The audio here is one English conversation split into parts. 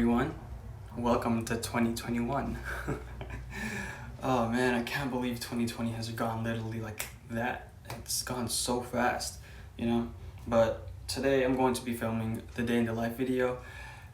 everyone. Welcome to 2021. Oh man, I can't believe 2020 has gone literally like that. It's gone so fast, you know? But today I'm going to be filming the day in the life video,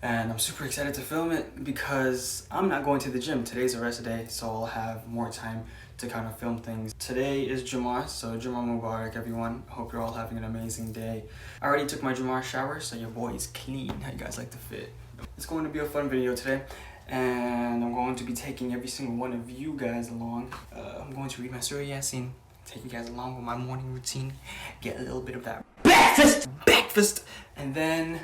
and I'm super excited to film it because I'm not going to the gym. Today's a rest day, so I'll have more time to kind of film things. Today is Jummah, so Jummah Mubarak everyone. Hope you're all having an amazing day. I already took my Jummah shower, so your boy is clean. How you guys like to fit? It's going to be a fun video today, and I'm going to be taking every single one of you guys along. I'm going to read my Surah Yasin, take you guys along with my morning routine, get a little bit of that breakfast, and then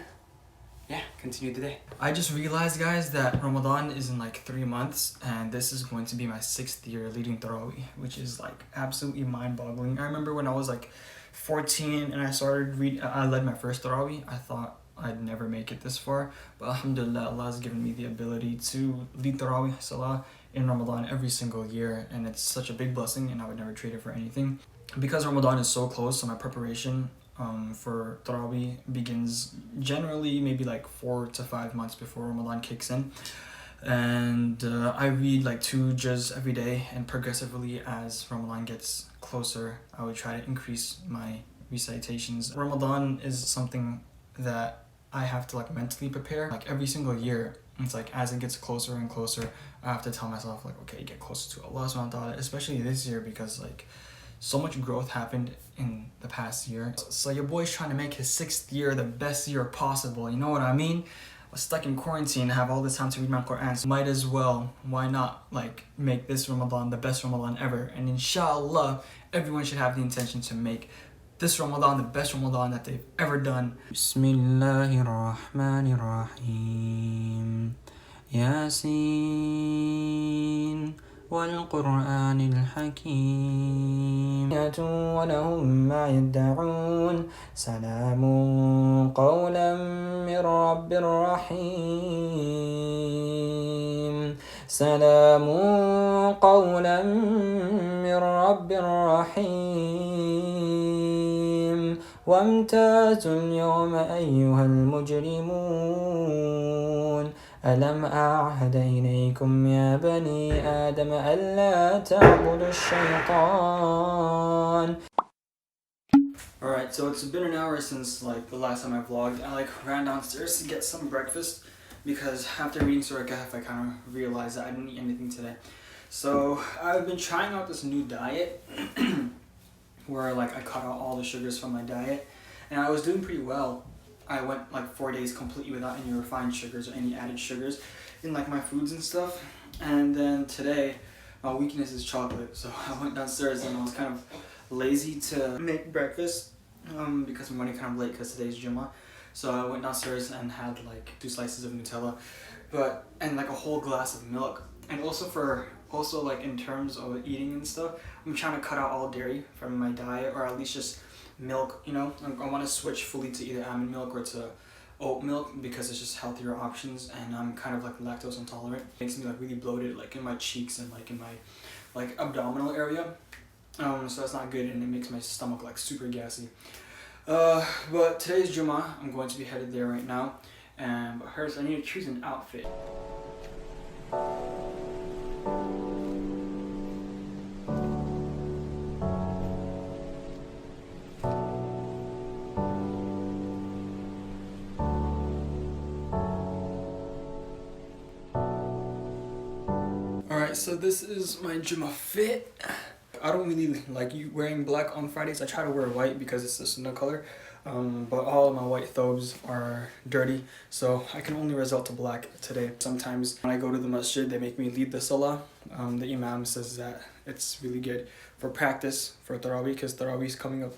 yeah, continue the day. I just realized, guys, that Ramadan is in like 3 months, and this is going to be my 6th year leading Tarawih, which is like absolutely mind-boggling. I remember when I was like 14 and I led my first Tarawih. I thought I'd never make it this far, but alhamdulillah, Allah has given me the ability to lead Tarawih Salah in Ramadan every single year, and it's such a big blessing, and I would never trade it for anything. Because Ramadan is so close, so my preparation for Tarawih begins generally maybe like 4 to 5 months before Ramadan kicks in. And I read like 2 juz every day, and progressively as Ramadan gets closer, I would try to increase my recitations. Ramadan is something that I have to like mentally prepare. Like every single year, it's like as it gets closer and closer, I have to tell myself like, okay, get closer to Allah subhanahu wa ta'ala, especially this year, because like so much growth happened in the past year. So your boy's trying to make his 6th year the best year possible, you know what I mean? I was stuck in quarantine, have all this time to read my Quran, so might as well, why not, like make this Ramadan the best Ramadan ever. And inshallah, everyone should have the intention to make this Ramadan the best Ramadan that they've ever done. Bismillahirrahmanirrahim. Yasin والقرآن الحكيم ولهم ما يدعون سلام قولا من رب رحيم سلام قولا من رب رحيم وامتازوا اليوم أيها المجرمون ألم أعهد إليكم يا بني آدم ألا تعبدوا الشيطان. Alright, so it's been an hour since like the last time I vlogged. I like ran downstairs to get some breakfast because after reading Surah Kahf I kind of realized that I didn't eat anything today. So I've been trying out this new diet where like I cut out all the sugars from my diet, and I was doing pretty well. I went like 4 days completely without any refined sugars or any added sugars in like my foods and stuff. And then today, my weakness is chocolate. So I went downstairs and I was kind of lazy to make breakfast because I'm running kind of late because today's Jummah. So I went downstairs and had like 2 slices of Nutella, and like a whole glass of milk. And also like in terms of eating and stuff, I'm trying to cut out all dairy from my diet, or at least just milk, you know. I want to switch fully to either almond milk or to oat milk because it's just healthier options, and I'm kind of like lactose intolerant. It makes me like really bloated like in my cheeks and like in my like abdominal area, so that's not good, and it makes my stomach like super gassy. But today's Jummah, I'm going to be headed there right now, but first I need to choose an outfit. Alright, so this is my Jummah fit. I don't really like wearing black on Fridays. I try to wear white because it's the sunnah color, but all of my white thobes are dirty, so I can only resort to black today. Sometimes when I go to the masjid, they make me lead the salah. The imam says that it's really good for practice for Tarawih because Tarawih is coming up.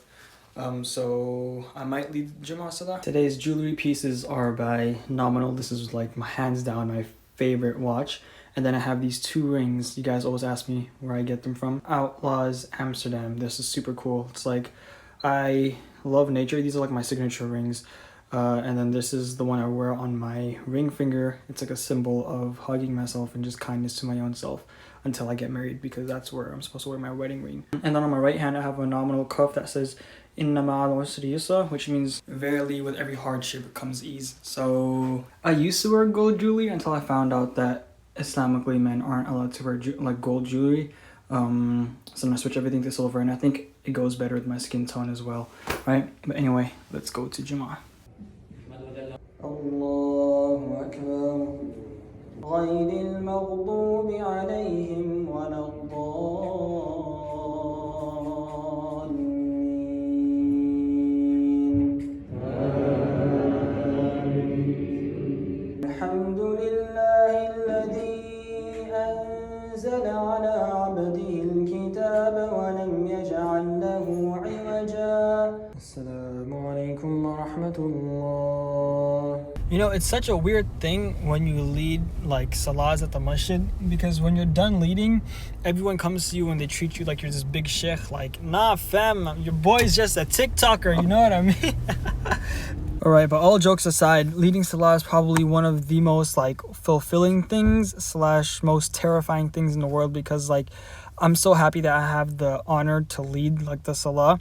So I might lead Jummah salah. Today's jewelry pieces are by Nominal. This is like my hands down my favorite watch. And then I have these 2 rings. You guys always ask me where I get them from. Outlaws Amsterdam. This is super cool. It's like, I love nature. These are like my signature rings. And then this is the one I wear on my ring finger. It's like a symbol of hugging myself and just kindness to my own self until I get married, because that's where I'm supposed to wear my wedding ring. And then on my right hand, I have a Nominal cuff that says Inna ma'al usri yusra, which means verily with every hardship comes ease. So I used to wear gold jewelry until I found out that Islamically men aren't allowed to wear like gold jewelry. So I'm gonna switch everything to silver, and I think it goes better with my skin tone as well, right? But anyway, let's go to Jummah. Allahu Akbar. غير المغضوب عليهم ولا الضالين. الحمد لله الذي أنزل على عبده الكتاب ولم يجعل له عوجا. السلام عليكم ورحمة الله. You know, it's such a weird thing when you lead like salahs at the masjid, because when you're done leading, everyone comes to you and they treat you like you're this big sheikh, like, nah fam, your boy's just a TikToker, you know what I mean? Alright, but all jokes aside, leading salah is probably one of the most like fulfilling things / most terrifying things in the world, because like I'm so happy that I have the honor to lead like the salah.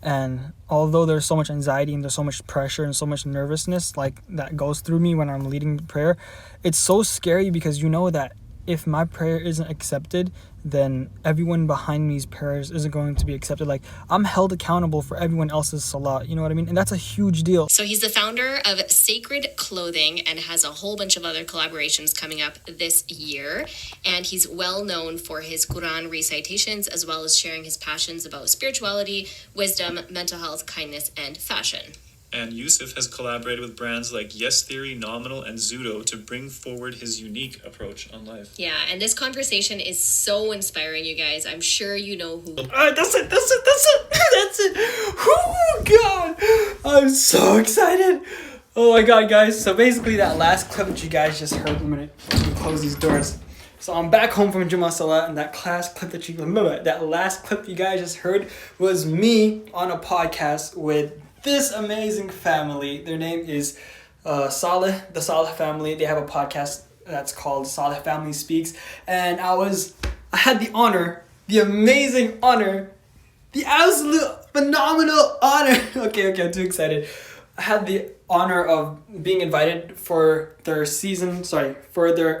And although there's so much anxiety and there's so much pressure and so much nervousness like that goes through me when I'm leading prayer, it's so scary, because you know that if my prayer isn't accepted, then everyone behind me's prayers isn't going to be accepted. Like, I'm held accountable for everyone else's salah, you know what I mean? And that's a huge deal. So he's the founder of Sacred Clothing and has a whole bunch of other collaborations coming up this year. And he's well known for his Quran recitations, as well as sharing his passions about spirituality, wisdom, mental health, kindness, and fashion. And Yusuf has collaborated with brands like Yes Theory, Nominal, and Zudo to bring forward his unique approach on life. Yeah, and this conversation is so inspiring, you guys. I'm sure you know who. Alright, that's it. Oh god, I'm so excited. Oh my god, guys. So basically that last clip that you guys just heard, I'm gonna close these doors. So I'm back home from Jummah Salah, and that last clip you guys just heard was me on a podcast with this amazing family. Their name is the Saleh family. They have a podcast that's called Salehfamilyspeaks, and I had the honor, the amazing honor, the absolute phenomenal honor. Okay, I'm too excited. I had the honor of being invited for their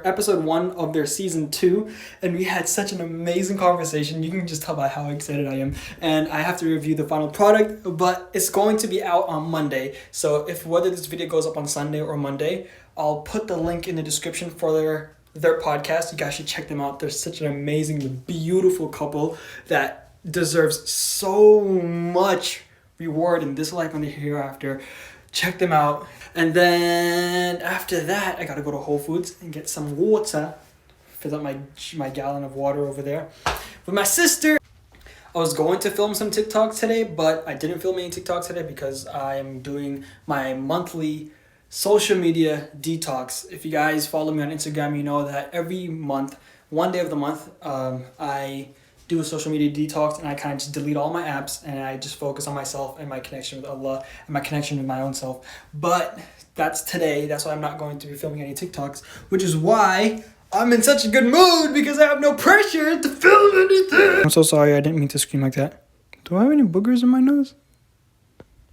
episode 1 of their season 2, and we had such an amazing conversation. You can just tell by how excited I am, and I have to review the final product, but it's going to be out on Monday. So whether this video goes up on Sunday or Monday, I'll put the link in the description for their podcast. You guys should check them out. They're such an amazing, beautiful couple that deserves so much reward in this life and the hereafter. Check them out. And then after that, I gotta go to Whole Foods and get some water. Fill up my gallon of water over there with my sister. I was going to film some TikToks today, but I didn't film any TikToks today because I am doing my monthly social media detox. If you guys follow me on Instagram, you know that every month, one day of the month, I do a social media detox, and I kind of just delete all my apps, and I just focus on myself and my connection with Allah and my connection with my own self. But that's today. That's why I'm not going to be filming any TikToks, which is why I'm in such a good mood, because I have no pressure to film anything. I'm so sorry. I didn't mean to scream like that. Do I have any boogers in my nose?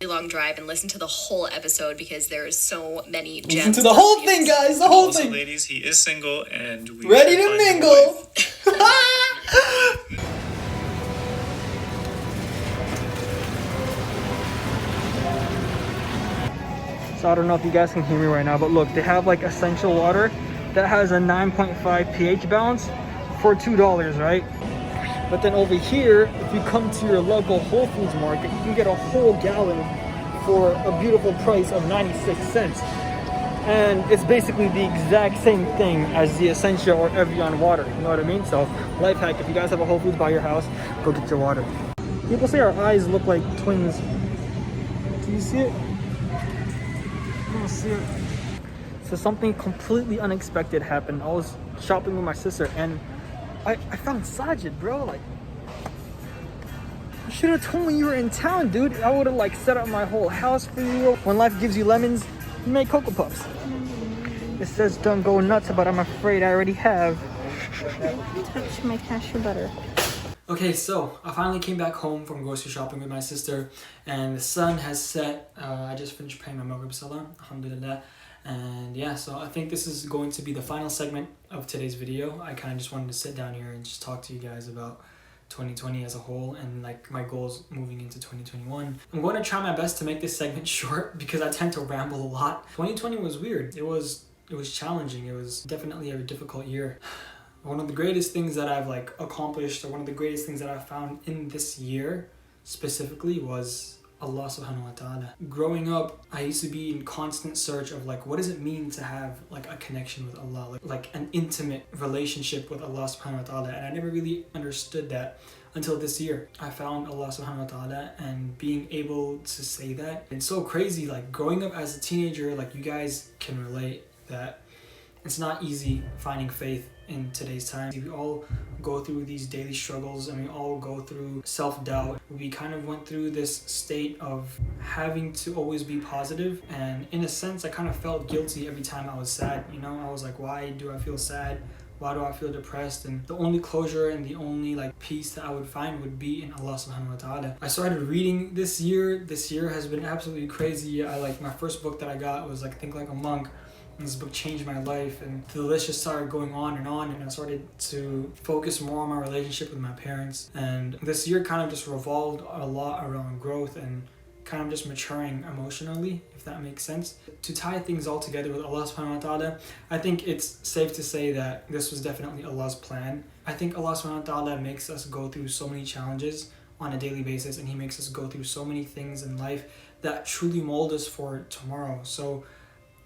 Long drive and listen to the whole episode, because there is so many gems. Listen to the whole thing, guys. The whole thing. Ladies, he is single, and we ready to mingle. So I don't know if you guys can hear me right now, but look, they have like essential water that has a 9.5 pH balance for $2, right? But then over here, if you come to your local Whole Foods market, you can get a whole gallon for a beautiful price of 96 cents. And it's basically the exact same thing as the Essentia or Evian water, you know what I mean? So, life hack, if you guys have a Whole Foods by your house, go get your water. People say our eyes look like twins. Do you see it? I don't see it. So something completely unexpected happened. I was shopping with my sister, and I found Sajid, bro. Like, you should have told me you were in town, dude. I would have like set up my whole house for you. When life gives you lemons, you make Cocoa Puffs. It says don't go nuts, but I'm afraid I already have. Touch my cashew butter. Okay, so I finally came back home from grocery shopping with my sister, and the sun has set. I just finished praying my Maghrib Salah, alhamdulillah. And yeah, so I think this is going to be the final segment of today's video. I kind of just wanted to sit down here and just talk to you guys about 2020 as a whole and like my goals moving into 2021. I'm going to try my best to make this segment short because I tend to ramble a lot. 2020 was weird. It was challenging. It was definitely a difficult year. One of the greatest things that I've like accomplished, or one of the greatest things that I found in this year specifically, was Allah subhanahu wa ta'ala. Growing up, I used to be in constant search of like, what does it mean to have like a connection with Allah, like an intimate relationship with Allah subhanahu wa ta'ala, and I never really understood that until this year. I found Allah subhanahu wa ta'ala, and being able to say that, it's so crazy. Like growing up as a teenager, like you guys can relate that it's not easy finding faith in today's time. We all go through these daily struggles, and we all go through self-doubt. We kind of went through this state of having to always be positive, and in a sense I kind of felt guilty every time I was sad. You know, I was like, why do I feel sad? Why do I feel depressed? And the only closure and the only like peace that I would find would be in Allah subhanahu wa ta'ala. I started reading this year. This year has been absolutely crazy. I like, my first book that I got was like Think Like a Monk. This book changed my life, and the list just started going on, and I started to focus more on my relationship with my parents. And this year kind of just revolved a lot around growth and kind of just maturing emotionally, if that makes sense. To tie things all together with Allah subhanahu wa ta'ala, I think it's safe to say that this was definitely Allah's plan. I think Allah subhanahu wa ta'ala makes us go through so many challenges on a daily basis, and He makes us go through so many things in life that truly mold us for tomorrow. So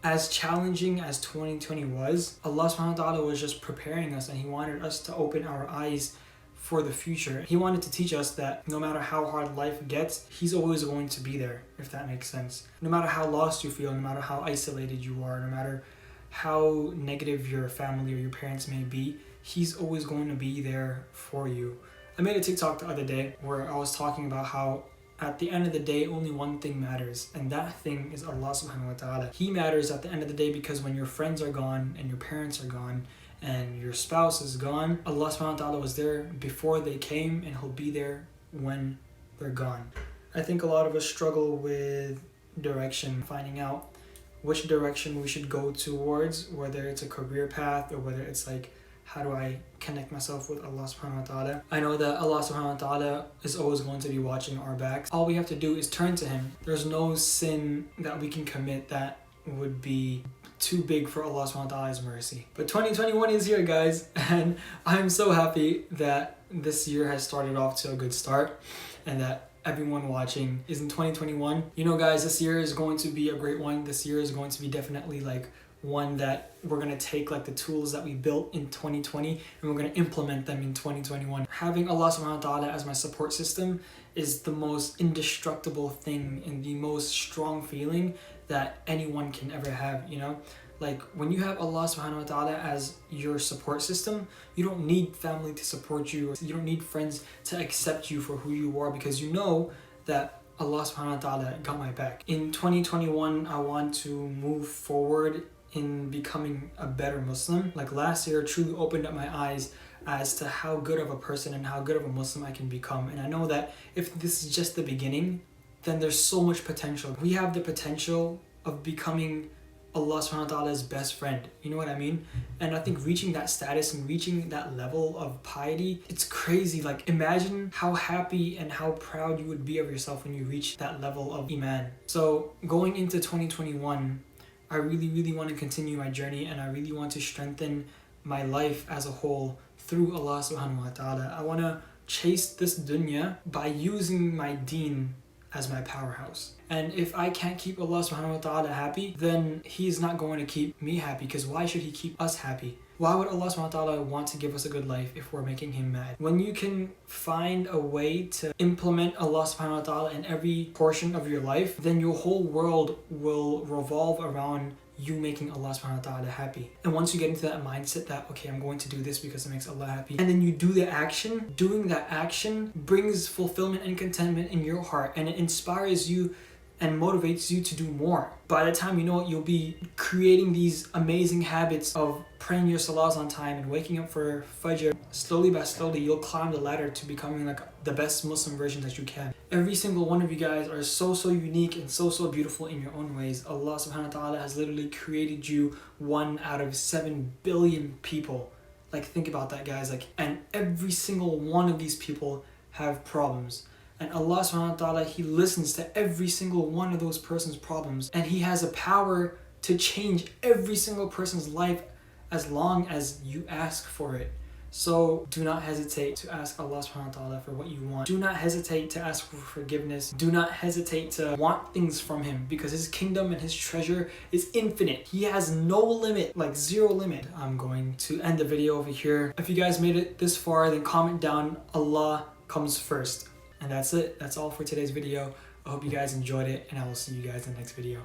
as challenging as 2020 was, Allah subhanahu wa ta'ala was just preparing us, and He wanted us to open our eyes for the future. He wanted to teach us that no matter how hard life gets, He's always going to be there, if that makes sense. No matter how lost you feel, no matter how isolated you are, no matter how negative your family or your parents may be, He's always going to be there for you. I made a TikTok the other day where I was talking about how at the end of the day, only one thing matters, and that thing is Allah subhanahu wa ta'ala. He matters at the end of the day because when your friends are gone and your parents are gone and your spouse is gone, Allah subhanahu wa ta'ala was there before they came, and He'll be there when they're gone. I think a lot of us struggle with direction, finding out which direction we should go towards, whether it's a career path or whether it's like, how do I connect myself with Allah subhanahu wa ta'ala? I know that Allah subhanahu wa ta'ala is always going to be watching our backs. All we have to do is turn to Him. There's no sin that we can commit that would be too big for Allah subhanahu wa ta'ala's mercy. But 2021 is here, guys, and I'm so happy that this year has started off to a good start, and that everyone watching is in 2021. You know, guys, this year is going to be a great one. This year is going to be definitely like one that we're going to take like the tools that we built in 2020 and we're going to implement them in 2021. Having Allah subhanahu wa ta'ala as my support system is the most indestructible thing and the most strong feeling that anyone can ever have, you know? Like when you have Allah subhanahu wa ta'ala as your support system, you don't need family to support you. You don't need friends to accept you for who you are, because you know that Allah subhanahu wa ta'ala got my back. In 2021, I want to move forward in becoming a better Muslim. Like last year truly opened up my eyes as to how good of a person and how good of a Muslim I can become. And I know that if this is just the beginning, then there's so much potential. We have the potential of becoming Allah subhanahu wa ta'ala's best friend. You know what I mean? And I think reaching that status and reaching that level of piety, it's crazy. Like imagine how happy and how proud you would be of yourself when you reach that level of Iman. So going into 2021, I really want to continue my journey, and I really want to strengthen my life as a whole through Allah subhanahu wa ta'ala. I want to chase this dunya by using my deen as my powerhouse. And if I can't keep Allah subhanahu wa ta'ala happy, then He's not going to keep me happy, because why should He keep us happy? Why would Allah subhanahu wa ta'ala want to give us a good life if we're making Him mad? When you can find a way to implement Allah subhanahu wa ta'ala in every portion of your life, then your whole world will revolve around you making Allah subhanahu wa ta'ala happy. And once you get into that mindset that, okay, I'm going to do this because it makes Allah happy, and then you do the action, doing that action brings fulfillment and contentment in your heart, and it inspires you and motivates you to do more. By the time you know it, you'll be creating these amazing habits of praying your salahs on time and waking up for Fajr. Slowly by slowly, you'll climb the ladder to becoming like the best Muslim version that you can. Every single one of you guys are so unique and so beautiful in your own ways. Allah subhanahu wa ta'ala has literally created you 1 out of 7 billion people. Like, think about that, guys. Like, and every single one of these people have problems. And Allah subhanahu wa ta'ala, He listens to every single one of those person's problems. And He has a power to change every single person's life as long as you ask for it. So do not hesitate to ask Allah subhanahu wa ta'ala for what you want. Do not hesitate to ask for forgiveness. Do not hesitate to want things from Him, because His kingdom and His treasure is infinite. He has no limit, like 0 limit. I'm going to end the video over here. If you guys made it this far, then comment down Allah comes first. And that's it. That's all for today's video. I hope you guys enjoyed it, and I will see you guys in the next video.